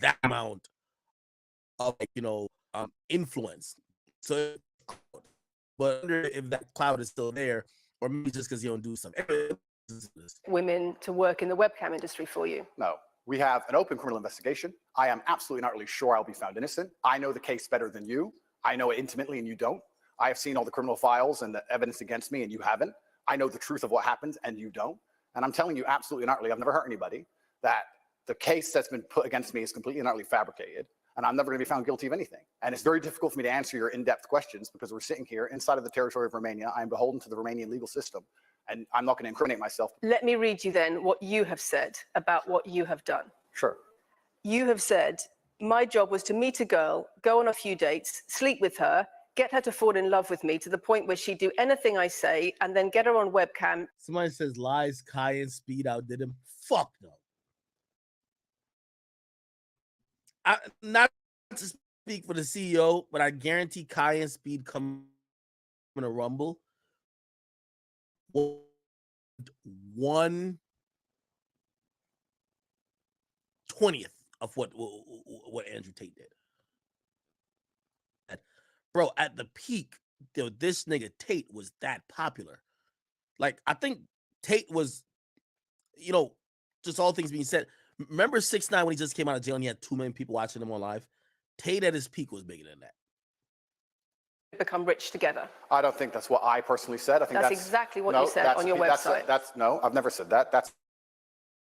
that amount of influence. So, but I wonder if that cloud is still there, or maybe just because you don't do something. Women to work in the webcam industry for you? No. We have an open criminal investigation. I am absolutely not really sure I'll be found innocent. I know the case better than you. I know it intimately and you don't. I have seen all the criminal files and the evidence against me and you haven't. I know the truth of what happened and you don't. And I'm telling you absolutely and utterly, I've never hurt anybody, that the case that's been put against me is completely and utterly fabricated. And I'm never going to be found guilty of anything. And it's very difficult for me to answer your in-depth questions because we're sitting here inside of the territory of Romania. I am beholden to the Romanian legal system. And I'm not going to incriminate myself. Let me read you then what you have said about what you have done. Sure. You have said, my job was to meet a girl, go on a few dates, sleep with her, get her to fall in love with me to the point where she'd do anything I say, and then get her on webcam. Somebody says lies, Cayenne Speed outdid him. Fuck no. Not to speak for the CEO, but I guarantee Cayenne Speed coming in a Rumble 1/20th of what Andrew Tate did. Bro, at the peak, this nigga Tate was that popular. Like, I think Tate was, just all things being said. Remember 6ix9ine when he just came out of jail and he had 2 million people watching him on live? Tate at his peak was bigger than that. Become rich together. I don't think that's what I personally said. I think that's exactly what you said on your website. No, I've never said that. That's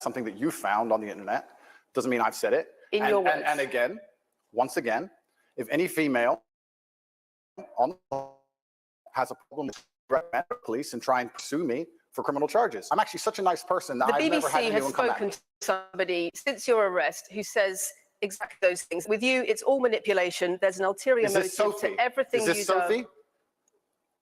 something that you found on the internet. Doesn't mean I've said it. In your words. And again, once again, if any female on has a problem with the police and try and pursue me for criminal charges, I'm actually such a nice person that I've never had anyone come at me. The BBC has spoken to somebody since your arrest who says exactly those things. With you, it's all manipulation. There's an ulterior motive to everything you do. Is this Sophie?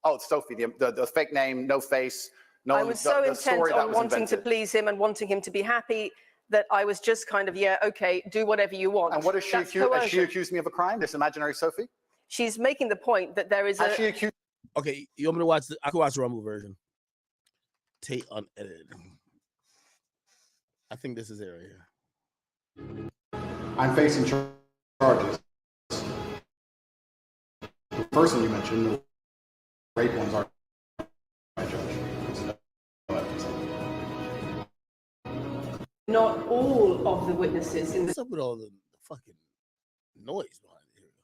Oh, it's Sophie, the fake name, no face. No, I was so intent on wanting to please him and wanting him to be happy that I was just kind of, yeah, okay, do whatever you want. And what is she accused? Has she accused me of a crime, this imaginary Sophie? She's making the point that there is Has she accused? Okay, you want me to watch I can watch the Rumble version. Tate unedited. I think this is it right here. I'm facing charges. The person you mentioned, the rape ones are my judge. Not all of the witnesses in the... What's up with all the fucking noise behind it here?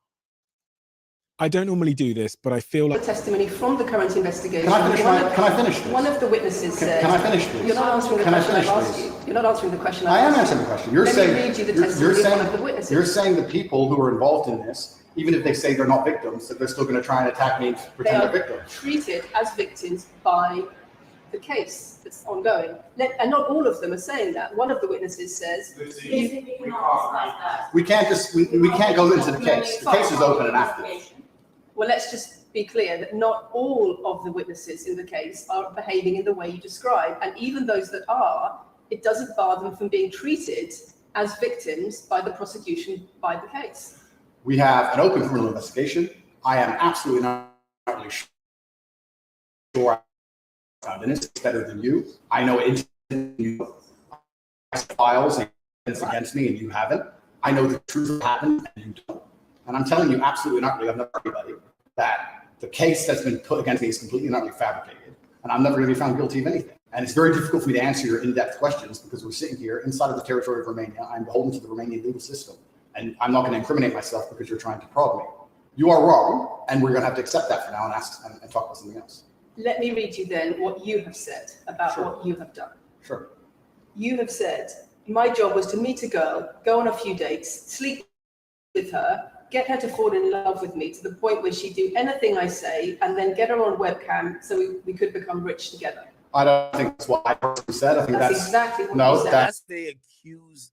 I don't normally do this, but I feel like... The testimony from the current investigation... Can I finish this? One of the witnesses said... Can I finish this? You're not answering the question I've asked you. You're not answering the question I am answering the question. You're saying the you're saying the people who are involved in this, even if they say they're not victims, that they're still going to try and attack me and pretend they're victims. Treated as victims by the case that's ongoing. And not all of them are saying that. One of the witnesses says... We can't go into the case. The case is open and active. Well, let's just be clear that not all of the witnesses in the case are behaving in the way you describe. And even those that are, it doesn't bar them from being treated as victims by the prosecution by the case. We have an open criminal investigation. I am absolutely not really sure I found innocent better than you. I know you files against me and you haven't. I know the truth of what happened and you don't. And I'm telling you absolutely not really, I've never heard anybody, that the case that's been put against me is completely and utterly fabricated. And I'm never going to be found guilty of anything. And it's very difficult for me to answer your in-depth questions because we're sitting here inside of the territory of Romania. I'm beholden to the Romanian legal system. And I'm not going to incriminate myself because you're trying to prod me. You are wrong, and we're going to have to accept that for now and talk about something else. Let me read you then what you have said about what you have done. Sure. You have said, my job was to meet a girl, go on a few dates, sleep with her, get her to fall in love with me to the point where she'd do anything I say, and then get her on webcam so we could become rich together. I don't think that's what I personally said. I think that's exactly what you said. That's they accuse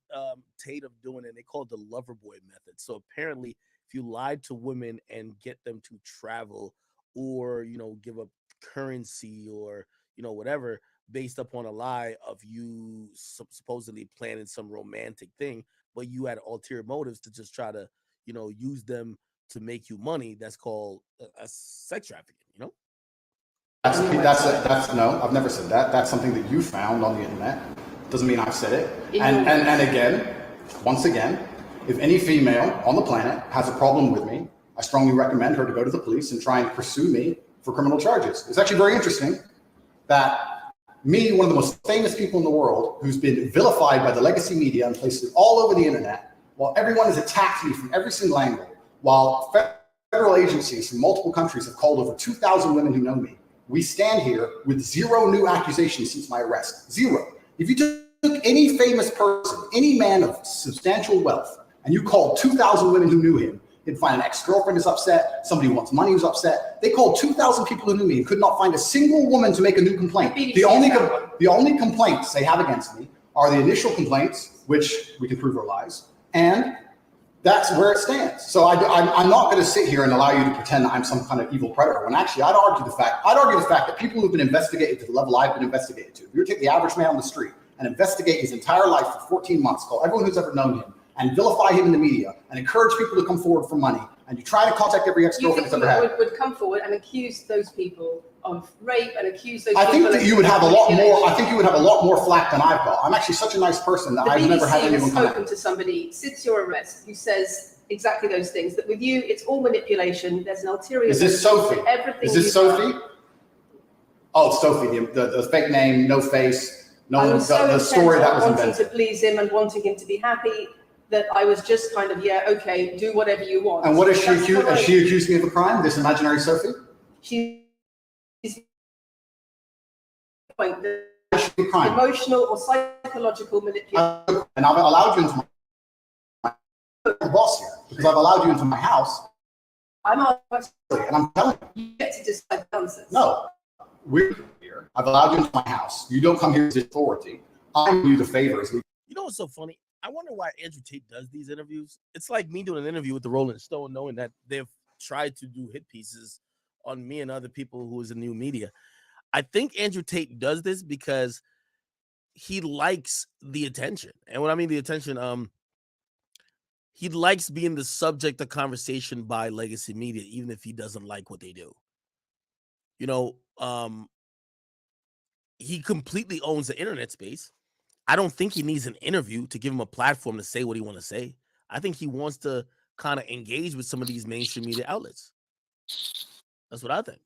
Tate of doing, and they call it the lover boy method. So apparently, if you lied to women and get them to travel, or give up currency, or whatever, based upon a lie of you supposedly planning some romantic thing, but you had ulterior motives to just try to use them to make you money, that's called a sex trafficking. That's no, I've never said that. That's something that you found on the internet. Doesn't mean I've said it. And again, once again, if any female on the planet has a problem with me, I strongly recommend her to go to the police and try and pursue me for criminal charges. It's actually very interesting that me, one of the most famous people in the world, who's been vilified by the legacy media and places all over the internet, while everyone has attacked me from every single angle, while federal agencies from multiple countries have called over 2,000 women who know me, we stand here with 0 new accusations since my arrest. 0. If you took any famous person, any man of substantial wealth, and you called 2,000 women who knew him, you'd find an ex-girlfriend is upset, somebody who wants money who's upset. They called 2,000 people who knew me and could not find a single woman to make a new complaint. The only complaints they have against me are the initial complaints, which we can prove are lies, and that's where it stands. So I'm not going to sit here and allow you to pretend that I'm some kind of evil predator, when actually I'd argue the fact that people who've been investigated to the level I've been investigated to, if you were to take the average man on the street and investigate his entire life for 14 months, call everyone who's ever known him, and vilify him in the media, and encourage people to come forward for money, and you try to contact every ex-girlfriend that's ever had. Would come forward and accuse those people of rape and accuse those I people think that you would have a lot more. I think you would have a lot more flack than I've got. I'm actually such a nice person that I've never had anyone come. The BBC has spoken to somebody since your arrest who says exactly those things. That with you, it's all manipulation. There's an ulterior. Is this Sophie? Everything. Is this Sophie? Oh, Sophie, the fake name, no face, the story that was invented. Wanting to please him and wanting him to be happy. That I was just kind of, yeah, okay, do whatever you want. And what is she accused? Has she accused me of a crime? This imaginary Sophie? She's emotional or psychological manipulation. And I've allowed you into my boss here because I've allowed you into my house. And I'm telling you, you get to decide nonsense. No, we're here. I've allowed you into my house. You don't come here as authority. I'm doing you the favors. You know what's so funny? I wonder why Andrew Tate does these interviews. It's like me doing an interview with the Rolling Stone, knowing that they've tried to do hit pieces on me and other people who is in new media. I think Andrew Tate does this because he likes the attention. And when I mean the attention, he likes being the subject of conversation by legacy media, even if he doesn't like what they do. You know, he completely owns the internet space. I don't think he needs an interview to give him a platform to say what he wants to say. I think he wants to kind of engage with some of these mainstream media outlets. That's what I think.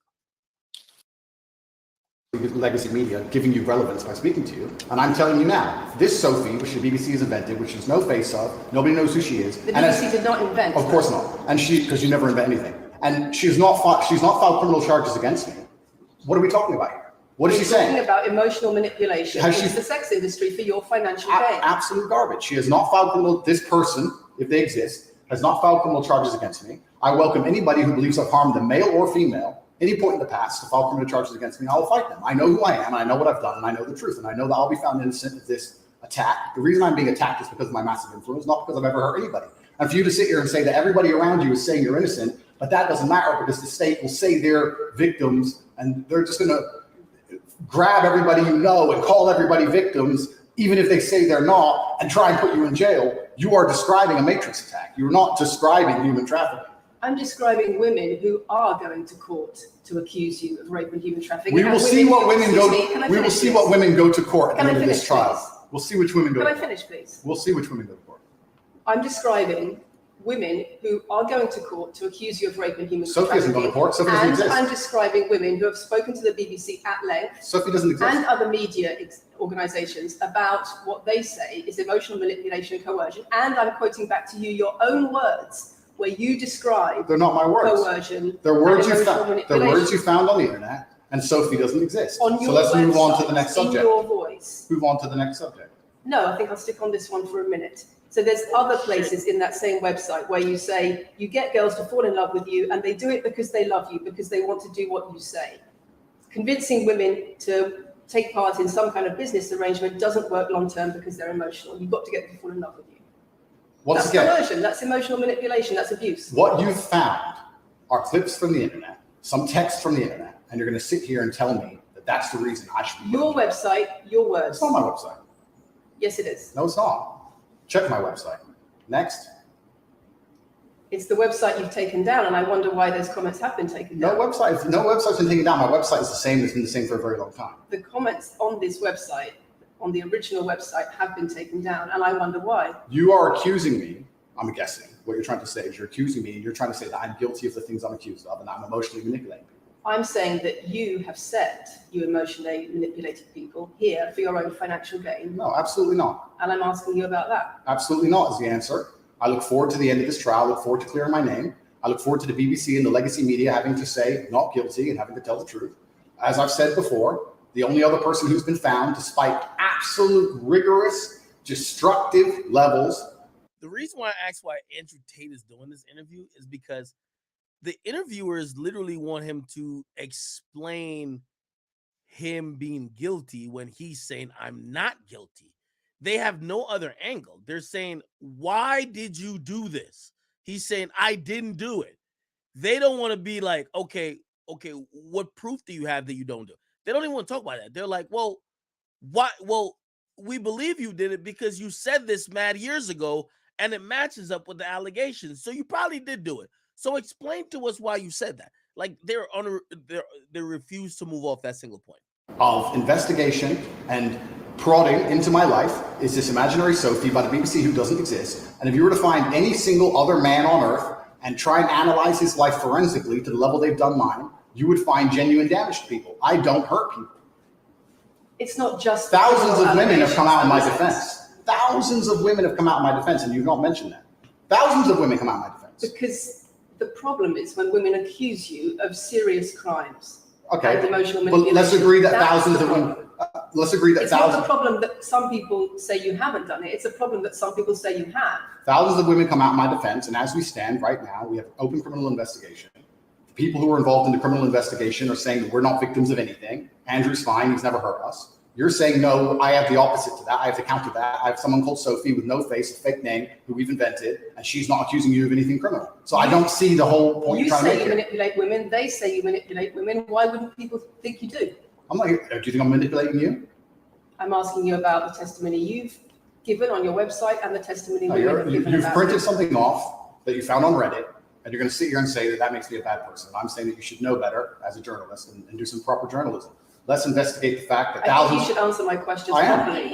Legacy media giving you relevance by speaking to you. And I'm telling you now, this Sophie, which the BBC has invented, which there's no face of, nobody knows who she is. The BBC did not invent. Of course not. And because you never invent anything. And she's not filed criminal charges against me. What are we talking about here? What is she saying? Talking about emotional manipulation in the sex industry for your financial gain. Absolute garbage. She has not filed criminal. This person, if they exist, has not filed criminal charges against me. I welcome anybody who believes I've harmed them, male or female, any point in the past, to file criminal charges against me. I will fight them. I know who I am, and I know what I've done, and I know the truth, and I know that I'll be found innocent of this attack. The reason I'm being attacked is because of my massive influence, not because I've ever hurt anybody. And for you to sit here and say that everybody around you is saying you're innocent, but that doesn't matter because the state will say they're victims, and they're just going to grab everybody you know and call everybody victims, even if they say they're not, and try and put you in jail. You are describing a matrix attack. You're not describing human trafficking. I'm describing women who are going to court to accuse you of rape and human trafficking. We will see what women go. We will see what women go to court at the end of this trial. We'll see which women go. Can I finish, please? We'll see which women go to court. I'm describing women who are going to court to accuse you of rape and human trafficking. Sophie hasn't gone to court. Sophie doesn't exist. I'm describing women who have spoken to the BBC at length. Sophie doesn't exist. And other media organizations about what they say is emotional manipulation and coercion. And I'm quoting back to you your own words, where you describe they're not my words. Coercion. They're words you found. They're words you found on the internet, and Sophie doesn't exist. So let's move on to the next subject. In your voice. Move on to the next subject. No, I think I'll stick on this one for a minute. So there's other places in that same website where you say you get girls to fall in love with you, and they do it because they love you, because they want to do what you say. Convincing women to take part in some kind of business arrangement doesn't work long term because they're emotional. You've got to get them to fall in love with you. That's coercion, that's emotional manipulation, that's abuse. What you've found are clips from the internet, some text from the internet, and you're going to sit here and tell me that that's the reason I should be. Your website, your words. It's not my website. Yes, it is. No, it's not. Check my website. Next. It's the website you've taken down, and I wonder why those comments have been taken down. No website's been taken down. My website is the same. It's been the same for a very long time. The comments on this website, on the original website, have been taken down, and I wonder why. You are accusing me I'm guessing. What you're trying to say is you're accusing me, and you're trying to say that I'm guilty of the things I'm accused of, and I'm emotionally manipulating people. I'm saying that you have said you emotionally manipulated people here for your own financial gain. No, absolutely not. And I'm asking you about that. Absolutely not is the answer. I look forward to the end of this trial. I look forward to clearing my name. I look forward to the BBC and the legacy media having to say not guilty and having to tell the truth. As I've said before, the only other person who's been found, despite absolute rigorous, destructive levels. The reason why I asked why Andrew Tate is doing this interview is because the interviewers literally want him to explain him being guilty when he's saying, I'm not guilty. They have no other angle. They're saying, why did you do this? He's saying, I didn't do it. They don't want to be like, okay, what proof do you have that you don't do it? They don't even want to talk about that. They're like, well, why? Well, we believe you did it because you said this mad years ago and it matches up with the allegations. So you probably did do it. So explain to us why you said that. Like they refuse to move off that single point. Of investigation and prodding into my life is this imaginary Sophie by the BBC who doesn't exist. And if you were to find any single other man on earth and try and analyze his life forensically to the level they've done mine, you would find genuine damage to people. I don't hurt people. It's not just thousands of women have come out in my defense. Thousands of women have come out in my defense, and you've not mentioned that. Thousands of women come out in my defense. Because the problem is when women accuse you of serious crimes. Okay, and emotional but manipulation. let's agree that thousands of women. Let's agree that it's not the problem that some people say you haven't done it. It's a problem that some people say you have. Thousands of women come out in my defense, and as we stand right now, we have an open criminal investigation. The people who are involved in the criminal investigation are saying that we're not victims of anything. Andrew's fine; he's never hurt us. You're saying, no, I have the opposite to that. I have to counter that. I have someone called Sophie with no face, a fake name, who we've invented, and she's not accusing you of anything criminal. So I don't see the whole point you're trying to make. You say you manipulate women. They say you manipulate women. Why wouldn't people think you do? I'm not. Do you think I'm manipulating you? I'm asking you about the testimony you've given on your website and the testimony you've printed something off that you found on Reddit, and you're going to sit here and say that makes me a bad person. I'm saying that you should know better as a journalist and do some proper journalism. Let's investigate the fact that thousands. I think you should answer my questions properly.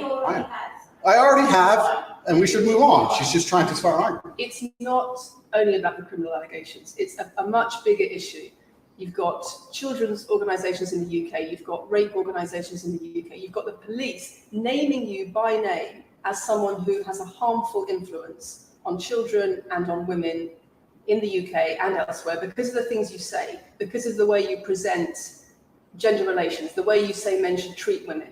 I already have, and we should move on. She's just trying to start arguing. It's not only about the criminal allegations. It's a much bigger issue. You've got children's organisations in the UK. You've got rape organisations in the UK. You've got the police naming you by name as someone who has a harmful influence on children and on women in the UK and elsewhere because of the things you say, because of the way you present gender relations, the way you say men should treat women.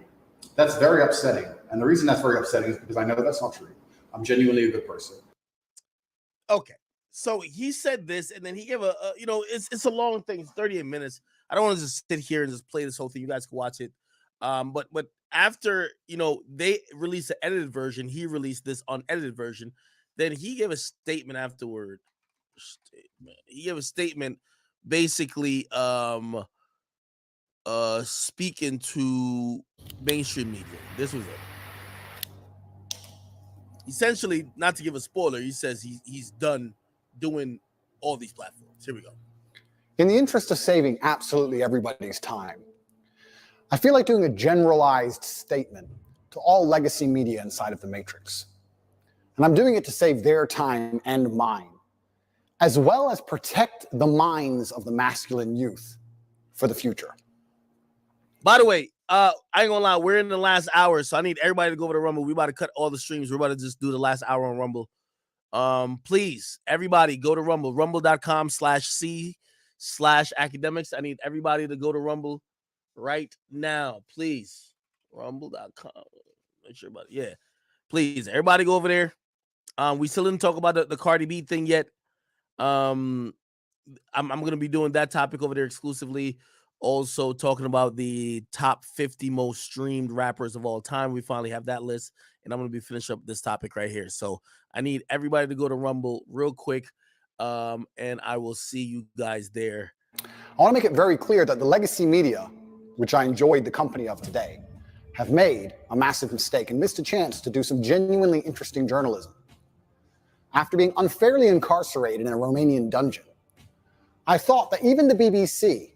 That's very upsetting. And the reason that's very upsetting is because I know that's not true. I'm genuinely a good person. Okay. So he said this, and then he gave it's a long thing. It's 38 minutes. I don't want to just sit here and just play this whole thing. You guys can watch it. But after, they released the edited version, he released this unedited version. Then he gave a statement afterward. He gave a statement basically speaking to mainstream media. This was it. Essentially, not to give a spoiler, he says he's done doing all these platforms. Here we go. In the interest of saving absolutely everybody's time, I feel like doing a generalized statement to all legacy media inside of the Matrix. And I'm doing it to save their time and mine, as well as protect the minds of the masculine youth for the future. By the way, I ain't gonna lie, we're in the last hour, so I need everybody to go over to Rumble. We about to cut all the streams. We're about to just do the last hour on Rumble. Please, everybody go to Rumble, rumble.com/C/Akademiks. I need everybody to go to Rumble right now, please. Rumble.com. Make sure everybody, yeah. Please, everybody go over there. We still didn't talk about the Cardi B thing yet. I'm gonna be doing that topic over there exclusively. Also talking about the top 50 most streamed rappers of all time. We finally have that list, and I'm going to be finishing up this topic right here. So I need everybody to go to Rumble real quick, and I will see you guys there. I want to make it very clear that the legacy media, which I enjoyed the company of today, have made a massive mistake and missed a chance to do some genuinely interesting journalism. After being unfairly incarcerated in a Romanian dungeon, I thought that even the BBC,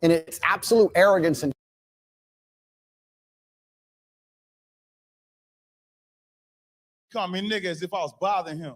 in its absolute arrogance and call me nigga as if I was bothering him.